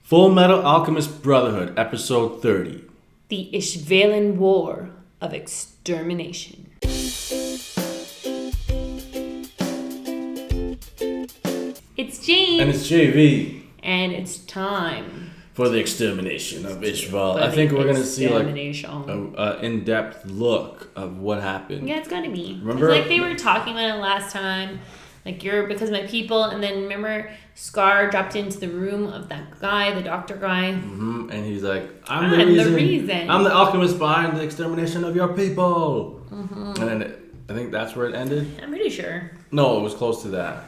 Fullmetal Alchemist Brotherhood, Episode 30. The Ishvalan War of Extermination. It's James. And it's JV. And it's time for the extermination of Ishvalan. I think we're going to see like an in-depth look of what happened. Yeah, it's going to be. Remember? Like they were talking about it last time. Like, you're because my people. And then remember, Scar dropped into the room of that guy, the doctor guy. Mm-hmm. And he's like, I'm the reason. I'm the alchemist behind the extermination of your people. Mm-hmm. And then I think that's where it ended. I'm pretty sure. No, it was close to that.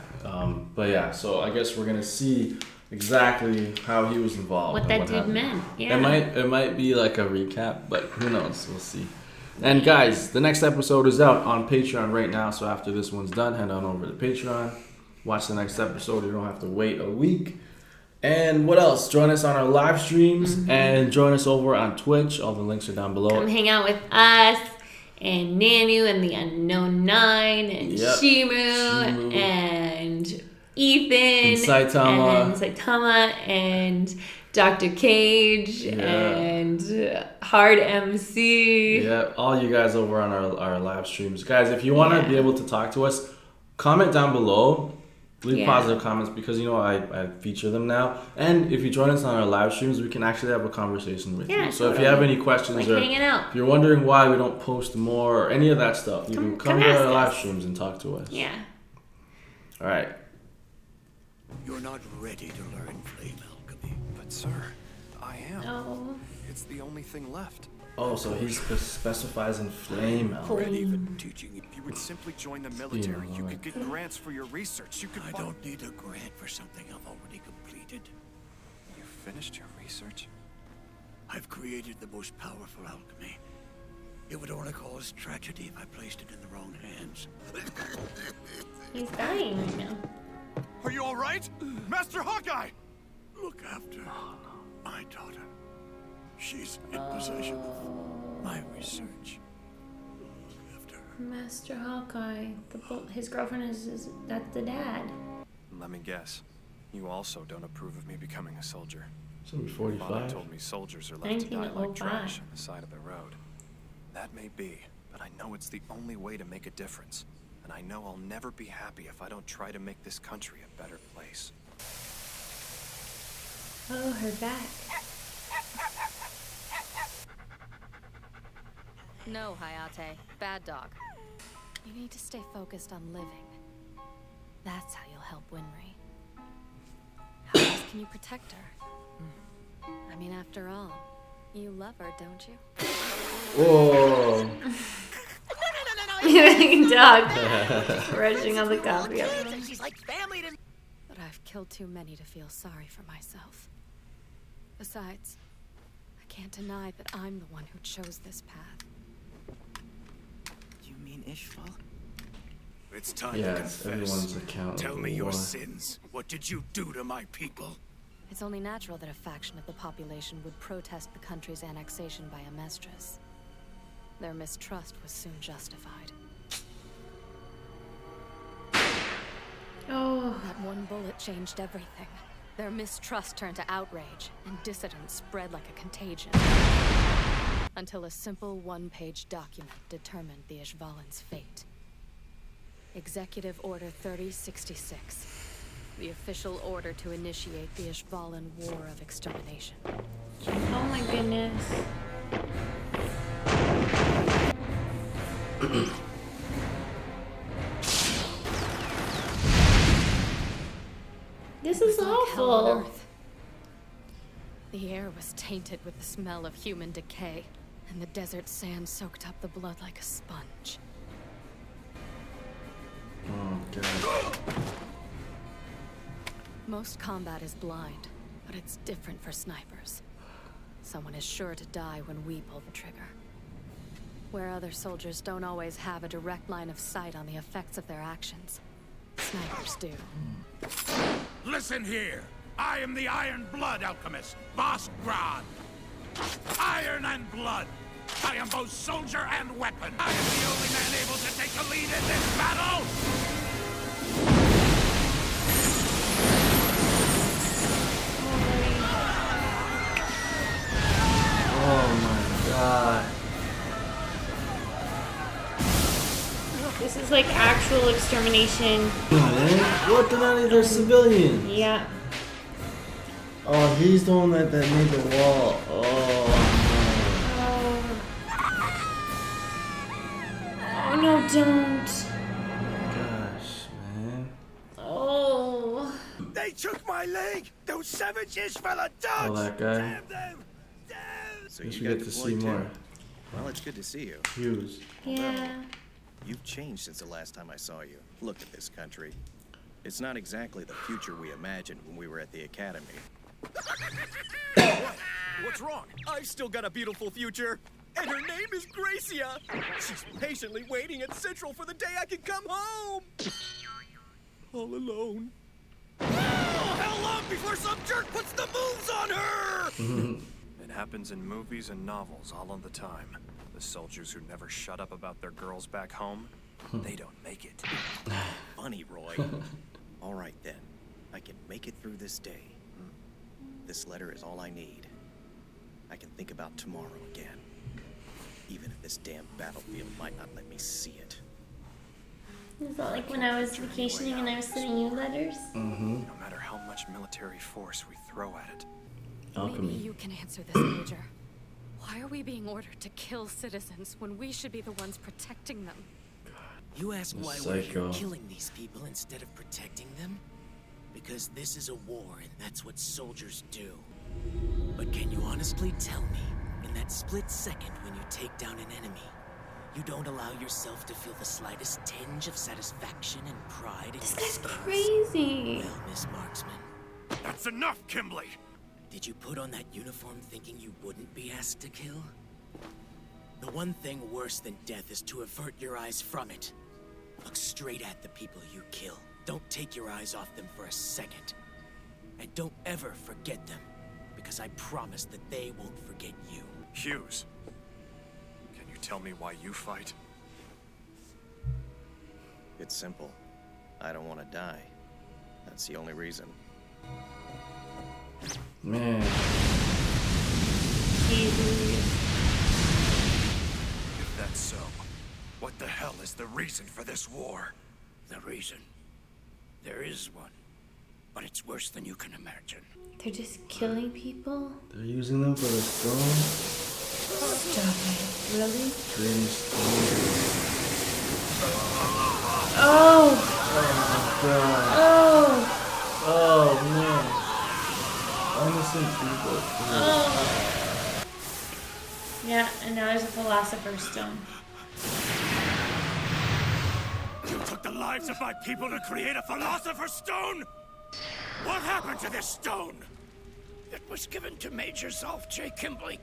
But yeah, so I guess we're going to see exactly how he was involved. What that dude meant. Yeah. It might be like a recap, but who knows? We'll see. And guys, the next episode is out on Patreon right now. So after this one's done, head on over to Patreon. Watch the next episode. You don't have to wait a week. And what else? Join us on our live streams and join us over on Twitch. All the links are down below. Come hang out with us and Nanu and the Unknown Nine and Shimu and Ethan and Saitama and Dr. Cage and Hard MC. Yeah, all you guys over on our live streams. Guys, if you want to be able to talk to us, comment down below. Leave positive comments because, I feature them now. And if you join us on our live streams, we can actually have a conversation with you. So if you have any questions or if you're wondering why we don't post more or any of that stuff, you can come to our live streams and talk to us. Yeah. All right. You're not ready to learn flame alchemy. But sir, I am. No. It's the only thing left. Oh, so he specifies in flame alchemy. Already even teaching you. If you would simply join the military, you could get grants for your research. You could. I don't need a grant for something I've already completed. You finished your research? I've created the most powerful alchemy. It would only cause tragedy if I placed it in the wrong hands. He's dying right now. Are you all right, Master Hawkeye? Look after my daughter. She's in possession of my research. Look after her. Master Hawkeye. His girlfriend is that's the dad. Let me guess. You also don't approve of me becoming a soldier. So 45. Father told me soldiers are left to die like trash on the side of the road. That may be, but I know it's the only way to make a difference. And I know I'll never be happy if I don't try to make this country a better place. Oh, her back. No, Hayate. Bad dog. You need to stay focused on living. That's how you'll help Winry. How else can you protect her? I mean, after all, you love her, don't you? Whoa. Dog rushing on the coffee. She's like family to me. But I've killed too many to feel sorry for myself. Besides, I can't deny that I'm the one who chose this path. You mean Ishval? It's time to confess. Everyone's account. Tell me your sins. What did you do to my people? It's only natural that a faction of the population would protest the country's annexation by Amestris. Their mistrust was soon justified. Oh. That one bullet changed everything. Their mistrust turned to outrage, and dissidence spread like a contagion. Until a simple one-page document determined the Ishvalan's fate. Executive Order 3066. The official order to initiate the Ishvalan War of Extermination. Oh my goodness. This is awful. The air was tainted with the smell of human decay, and the desert sand soaked up the blood like a sponge. Oh, God. Most combat is blind, but it's different for snipers. Someone is sure to die when we pull the trigger. Where other soldiers don't always have a direct line of sight on the effects of their actions, snipers do. Listen here. I am the Iron Blood Alchemist, Boss Grod. Iron and blood. I am both soldier and weapon. I am the only man able to take the lead in this battle. This is like actual extermination. What? They're not even civilians. Yeah. Oh, he's the one that made the wall. Oh. Oh no, don't. Gosh, man. Oh. They took my leg! Those savage Ishvalan dogs! Oh, that guy. Damn them! Damn! So Guess you we got get to see deployed too. more. Well, it's good to see you. Hughes. Yeah. You've changed since the last time I saw you. Look at this country. It's not exactly the future we imagined when we were at the academy. What? What's wrong? I've still got a beautiful future. And her name is Gracia. She's patiently waiting at Central for the day I can come home. All alone. Oh, how long before some jerk puts the moves on her? It happens in movies and novels all of the time. The soldiers who never shut up about their girls back home, they don't make it. Funny, Roy. All right, then. I can make it through this day. This letter is all I need. I can think about tomorrow again. Even if this damn battlefield might not let me see it. Is that like when I was vacationing and I was sending you letters? Mm-hmm. No matter how much military force we throw at it. Maybe Alchemy. you can answer this, Major. Why are we being ordered to kill citizens when we should be the ones protecting them? You ask This why we're psycho. here killing these people instead of protecting them? Because this is a war, and that's what soldiers do. But can you honestly tell me, in that split second when you take down an enemy, you don't allow yourself to feel the slightest tinge of satisfaction and pride in This your guy's skills? crazy. Well, Miss Marksman, That's enough, Kimberly! did you put on that uniform thinking you wouldn't be asked to kill? The one thing worse than death is to avert your eyes from it. Look straight at the people you kill. Don't take your eyes off them for a second. And don't ever forget them, because I promise that they won't forget you. Hughes, can you tell me why you fight? It's simple. I don't want to die. That's the only reason. Man. Jesus. If that's so, what the hell is the reason for this war? The reason? There is one. But it's worse than you can imagine. They're just killing people? They're using them for the stone. Stop it. Really? Creating stone. Oh! God. Oh! Oh, man. Innocent people. Oh! Yeah, and now there's a philosopher's stone. You took the lives of my people to create a philosopher's stone? What happened to this stone? It was given to Major Zolf J. Kimberly.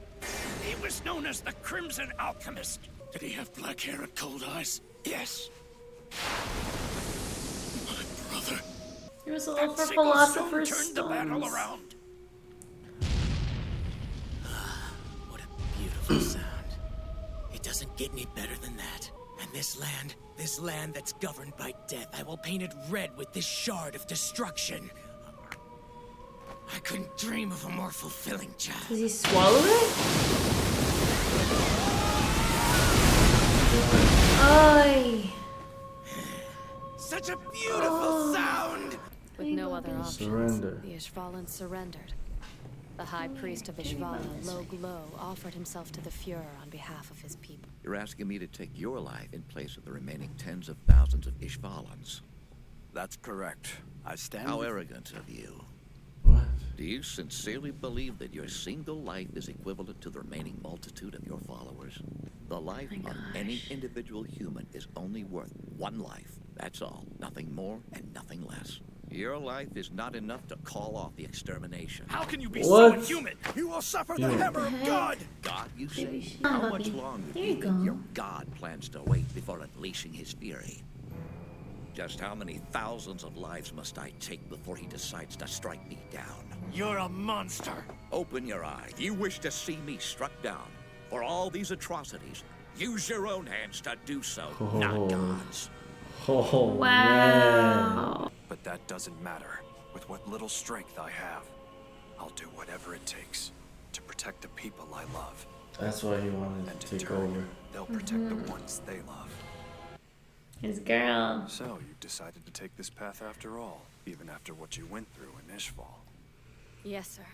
He was known as the Crimson Alchemist. Did he have black hair and cold eyes? Yes. My brother. There was a That little for single philosopher's stone turned the battle stones. around. What a beautiful sound. It doesn't get any better than that. And this land that's governed by death, I will paint it red with this shard of destruction. I couldn't dream of a more fulfilling job. Does he swallow it? Ay. Such a beautiful sound! With no other options, Surrender. the Ishvalan surrendered. The High Priest of Ishvalan, Log Lo, offered himself to the Fuhrer on behalf of his people. You're asking me to take your life in place of the remaining tens of thousands of Ishvalans. That's correct. I stand. How arrogant of you. What? Do you sincerely believe that your single life is equivalent to the remaining multitude of your followers? The life My of any gosh. individual human is only worth one life. That's all. Nothing more and nothing less. Your life is not enough to call off the extermination. How can you be What? so inhuman? You will suffer Yeah. the hammer of God! God, you say? Baby shit. How Oh, much Bubby. longer do There you you think go. your God plans to wait before unleashing his fury? Just how many thousands of lives must I take before he decides to strike me down? You're a monster! Open your eyes. You wish to see me struck down. For all these atrocities, use your own hands to do so, Oh. not God's. Oh, man. Wow. But that doesn't matter. With what little strength I have, I'll do whatever it takes to protect the people I love. That's why he wanted And to in take turn, over. they'll protect the ones they love. His girl. So, you decided to take this path after all, even after what you went through in Ishval. Yes, sir.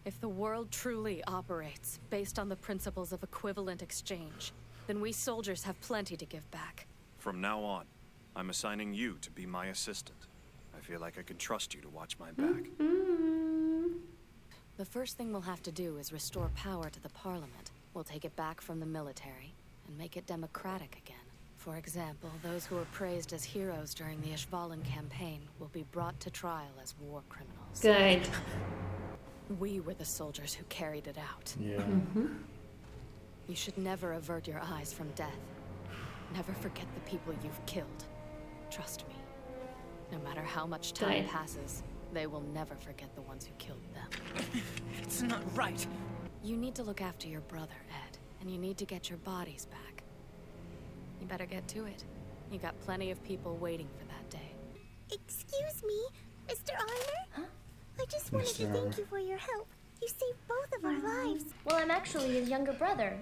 If the world truly operates based on the principles of equivalent exchange, then we soldiers have plenty to give back. From now on, I'm assigning you to be my assistant. I feel like I can trust you to watch my back. The first thing we'll have to do is restore power to the Parliament. We'll take it back from the military and make it democratic again. For example, those who were praised as heroes during the Ishvalan campaign will be brought to trial as war criminals. Good. We were the soldiers who carried it out. Yeah. You should never avert your eyes from death. Never forget the people you've killed. Trust me. No matter how much time Good. passes, they will never forget the ones who killed them. It's not right. You need to look after your brother, Ed, and you need to get your bodies back. You better get to it. You got plenty of people waiting for that day. Excuse me, Mr. Armor? Huh? I just wanted to thank you for your help. You saved both of our lives. Well, I'm actually his younger brother.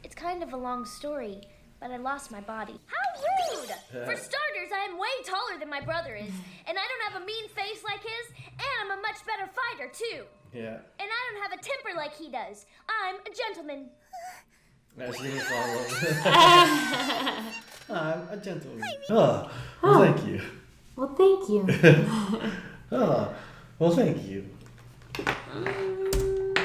It's kind of a long story, but I lost my body. How rude! For starters, I am way taller than my brother is, and I don't have a mean face like his, and I'm a much better fighter, too. Yeah. And I don't have a temper like he does. I'm a gentleman. Nice I'm a gentleman. Oh, well, thank you. Well, thank you. Oh, well, thank you.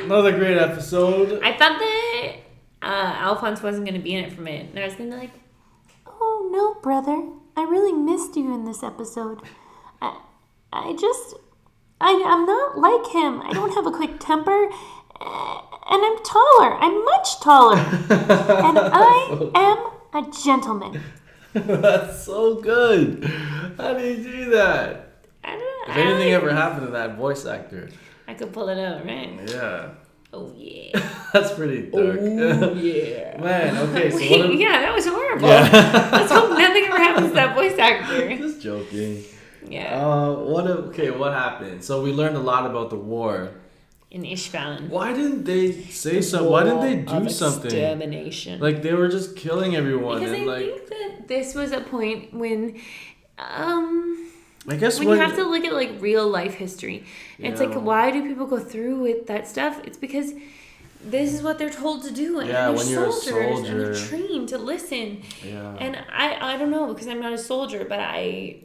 Another great episode. I thought that Alphonse wasn't going to be in it for a minute. And I was going to be like, oh, no, brother. I really missed you in this episode. I'm not like him. I don't have a quick temper. And I'm taller. I'm much taller. And I am a gentleman. That's so good. How do you do that? I don't know. If anything ever happened to that voice actor. I could pull it out, right? Yeah. Oh, yeah. That's pretty dark. Oh, yeah. Man, okay, so Wait, what if... yeah, that was horrible. Let's hope nothing ever happens to that voice actor. Just joking. Yeah. What happened? So we learned a lot about the war. In Ishvalan. Why didn't they say something? Why didn't they do something? Extermination. Like, they were just killing everyone. Because and I think that this was a point when... I guess when you have to look at like real life history, it's like, why do people go through with that stuff? It's because this is what they're told to do, and they're when you're soldiers, a soldier, and they're trained to listen. Yeah. And I don't know, because I'm not a soldier, but I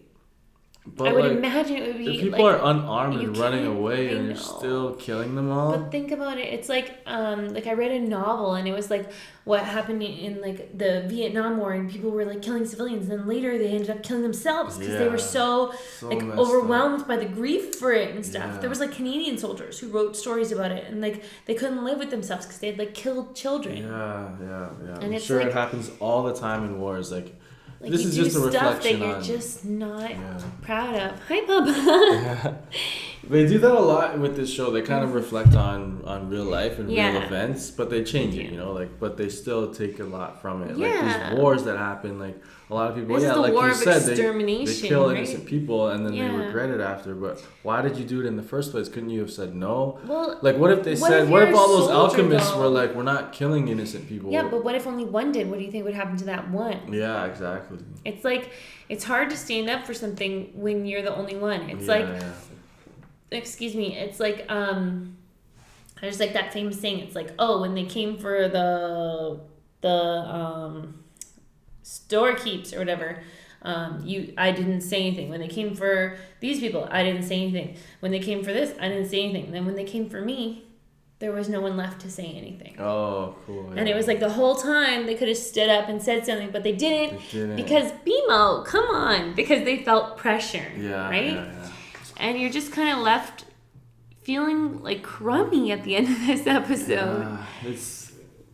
would imagine it would be if people like, are unarmed and running away, and I you're know. still killing them all. But think about it. It's like I read a novel, and it was like what happened in like the Vietnam War, and people were like killing civilians. And then later they ended up killing themselves because they were so like overwhelmed by the grief for it and stuff. Yeah. There was like Canadian soldiers who wrote stories about it, and like they couldn't live with themselves because they had like killed children. Yeah. And I'm it's sure like, it happens all the time in wars. Like this you is do just a stuff that reflection you're on. just not proud of. Hi, Papa. They do that a lot with this show. They kind of reflect on real life and real events, but they change it, but they still take a lot from it. Like these wars that happen, like a lot of people, This is the like war you of said, they kill right? innocent people and then they regret it after. But why did you do it in the first place? Couldn't you have said no? Well, like what if they said, what if all those alchemists were like, we're not killing innocent people? Yeah, but what if only one did? What do you think would happen to that one? Yeah, exactly. It's like, it's hard to stand up for something when you're the only one. It's excuse me, it's like, there's like that famous saying, it's like, oh, when they came for the storekeeps or whatever, I didn't say anything. When they came for these people, I didn't say anything. When they came for this, I didn't say anything. And then when they came for me, there was no one left to say anything. Oh, cool. Yeah. And it was like the whole time they could have stood up and said something, but they didn't. Because BMO, come on, because they felt pressure, right? Yeah. And you're just kind of left feeling like crummy at the end of this episode.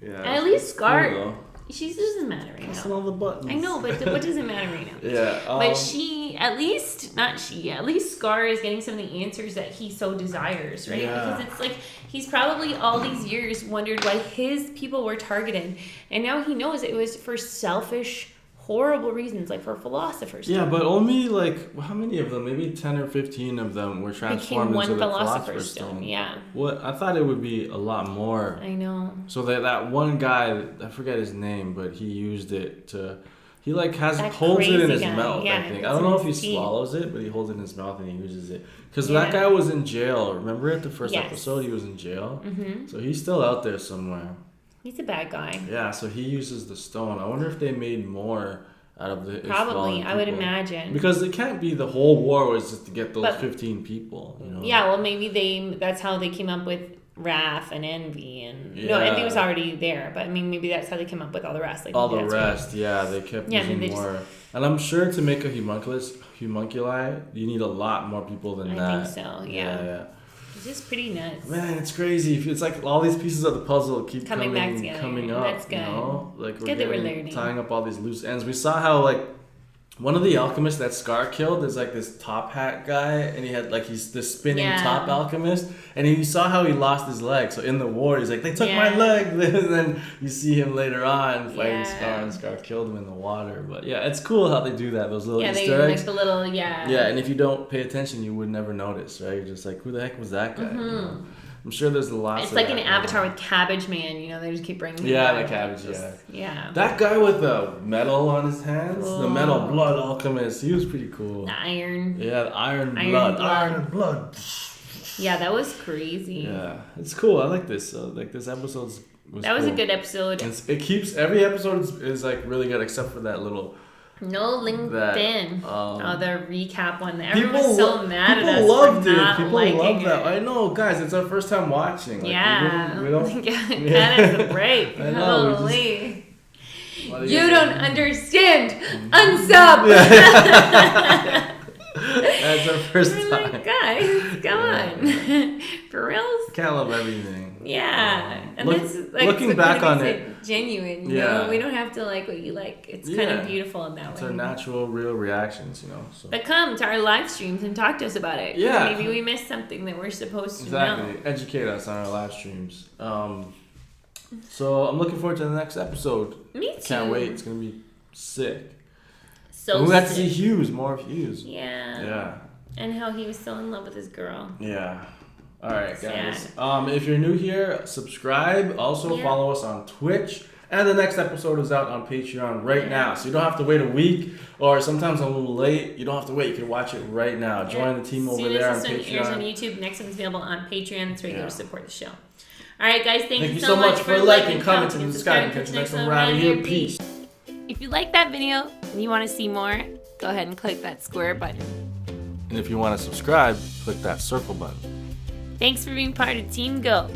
At least Scar, she doesn't matter right now. All the buttons. I know, but what does it matter right now? But at least Scar is getting some of the answers that he so desires, right? Yeah. Because it's like he's probably all these years wondered why his people were targeted, and now he knows it was for selfish, horrible reasons, like for philosophers. Yeah, but only like how many of them? Maybe 10 or 15 of them were transformed into the Philosopher's Stone. Yeah. What I thought it would be a lot more. I know. So that one guy, I forget his name, but he used it to He like holds it in his guy. mouth. Yeah, I think. I don't know if he swallows it, but he holds it in his mouth and he uses it. Because that guy was in jail. Remember at the first episode, he was in jail. Mm-hmm. So he's still out there somewhere. He's a bad guy. Yeah. So he uses the stone. I wonder if they made more out of the probably. I would imagine because it can't be the whole war was just to get those 15 people. You know? Yeah. Well, maybe that's how they came up with wrath and envy and no, envy was already there, but I mean maybe that's how they came up with all the rest. Like all the rest, they kept using more. And I'm sure to make a homunculi, you need a lot more people than that. I think so. Yeah. It's just pretty nuts. Man, it's crazy. It's like all these pieces of the puzzle keep coming back together. Coming up. That's good. You know? Like it's good that we're learning. Tying up all these loose ends. We saw how like one of the alchemists that Scar killed is like this top hat guy, and he had like he's this spinning top alchemist, and you saw how he lost his leg. So in the war, he's like, they took my leg, and then you see him later on fighting Scar, and Scar killed him in the water. But yeah, it's cool how they do that. Those little Easter eggs. Like the little and if you don't pay attention, you would never notice, right? You're just like, who the heck was that guy? Mm-hmm. You know? I'm sure there's lots. It's like an Avatar with Cabbage Man. You know, they just keep bringing. The cabbage. Yeah. That guy with the metal on his hands, the metal blood alchemist. He was pretty cool. The iron. Yeah, the iron blood. Yeah, that was crazy. Yeah, it's cool. I like this. Like this episode was. That was a good episode. And it keeps every episode is like really good except for that little. No LinkedIn. The recap one. Everyone was so mad at us. People loved it. People love that. I know, guys. It's our first time watching. Like, we don't get us a break. I know. Holy. You don't understand. Unsub. That's our first time. Like, guys, come on. For reals? Can't love everything. Yeah. And looking back on it. Genuine. You know? We don't have to like what you like. It's kind of beautiful in that way. It's our natural, real reactions, you know. So. But come to our live streams and talk to us about it. Yeah. Maybe we missed something that we're supposed to know. Educate us on our live streams. So I'm looking forward to the next episode. Me too. Can't wait. It's going to be sick. So we got to see Hughes, more of Hughes. Yeah. And how he was so in love with his girl. Yeah. All right, guys. If you're new here, subscribe. Also, follow us on Twitch. And the next episode is out on Patreon right now. So you don't have to wait a week or sometimes a little late. You don't have to wait. You can watch it right now. Join the team over there on Patreon. As soon as this one airs on YouTube, next one's available on Patreon. It's where you go to support the show. All right, guys. Thank you so much for liking, commenting, and subscribing. Catch you next one around here. Peace. If you like that video and you want to see more, go ahead and click that square button. And if you want to subscribe, click that circle button. Thanks for being part of Team Go.